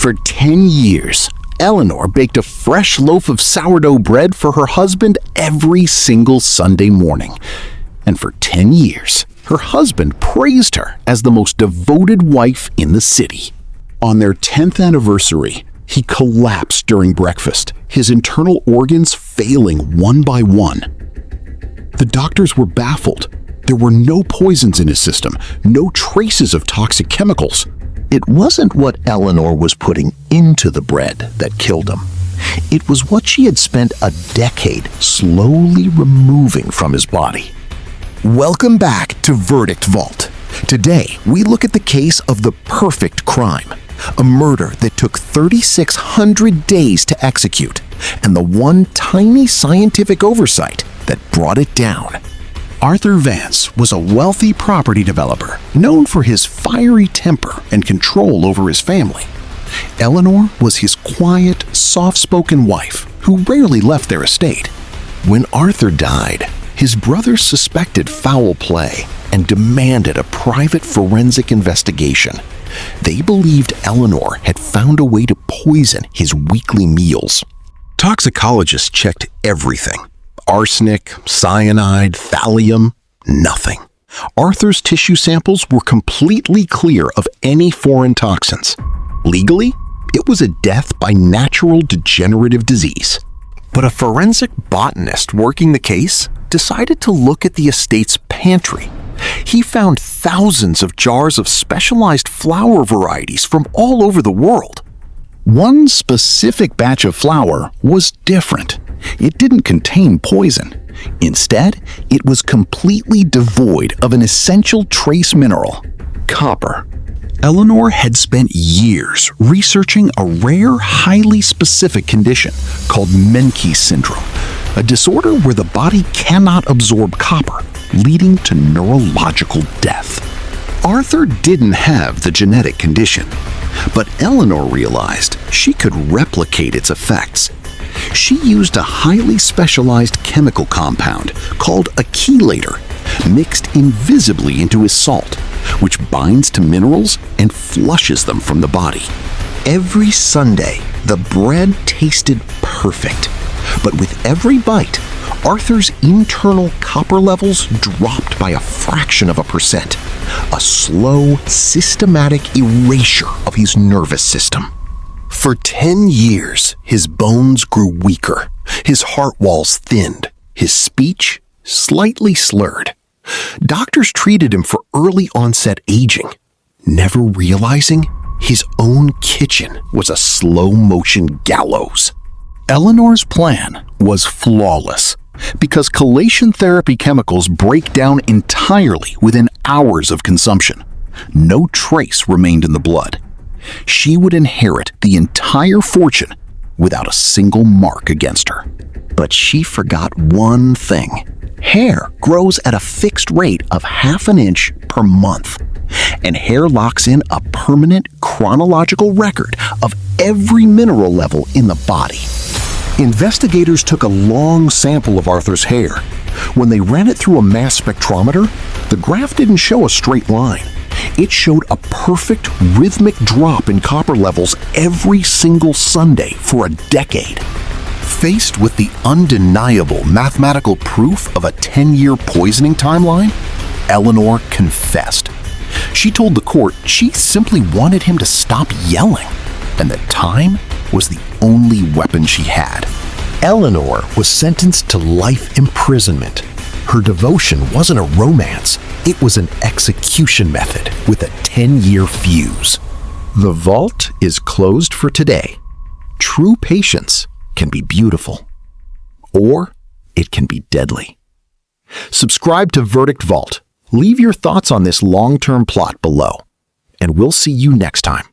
For 10 years, Eleanor baked a fresh loaf of sourdough bread for her husband every single Sunday morning. And for 10 years, her husband praised her as the most devoted wife in the city. On their 10th anniversary, he collapsed during breakfast, his internal organs failing one by one. The doctors were baffled. There were no poisons in his system, no traces of toxic chemicals. It wasn't what Eleanor was putting into the bread that killed him. It was what she had spent a decade slowly removing from his body. Welcome back to Verdict Vault. Today, we look at the case of the perfect crime, a murder that took 3,600 days to execute, and the one tiny scientific oversight that brought it down. Arthur Vance was a wealthy property developer known for his fiery temper and control over his family. Eleanor was his quiet, soft-spoken wife who rarely left their estate. When Arthur died, his brothers suspected foul play and demanded a private forensic investigation. They believed Eleanor had found a way to poison his weekly meals. Toxicologists checked everything. Arsenic, cyanide, thallium, nothing. Arthur's tissue samples were completely clear of any foreign toxins. Legally, it was a death by natural degenerative disease. But a forensic botanist working the case decided to look at the estate's pantry. He found thousands of jars of specialized flour varieties from all over the world. One specific batch of flour was different. It didn't contain poison. Instead, it was completely devoid of an essential trace mineral, copper. Eleanor had spent years researching a rare, highly specific condition called Menkes syndrome, a disorder where the body cannot absorb copper, leading to neurological death. Arthur didn't have the genetic condition, but Eleanor realized she could replicate its effects. She used a highly specialized chemical compound called a chelator, mixed invisibly into his salt, which binds to minerals and flushes them from the body. Every Sunday, the bread tasted perfect, but with every bite, Arthur's internal copper levels dropped by a fraction of a percent, a slow, systematic erasure of his nervous system. For 10 years, his bones grew weaker, his heart walls thinned, his speech slightly slurred. Doctors treated him for early onset aging, never realizing his own kitchen was a slow-motion gallows. Eleanor's plan was flawless because chelation therapy chemicals break down entirely within hours of consumption. No trace remained in the blood. She would inherit the entire fortune without a single mark against her. But she forgot one thing. Hair grows at a fixed rate of ½ an inch per month, and hair locks in a permanent chronological record of every mineral level in the body. Investigators took a long sample of Arthur's hair. When they ran it through a mass spectrometer, the graph didn't show a straight line. It showed a perfect rhythmic drop in copper levels every single Sunday for a decade. Faced with the undeniable mathematical proof of a 10-year poisoning timeline, Eleanor confessed. She told the court she simply wanted him to stop yelling, and that time was the only weapon she had. Eleanor was sentenced to life imprisonment. Her devotion wasn't a romance, it was an execution method with a 10-year fuse. The vault is closed for today. True patience can be beautiful, or it can be deadly. Subscribe to Verdict Vault. Leave your thoughts on this long-term plot below, and we'll see you next time.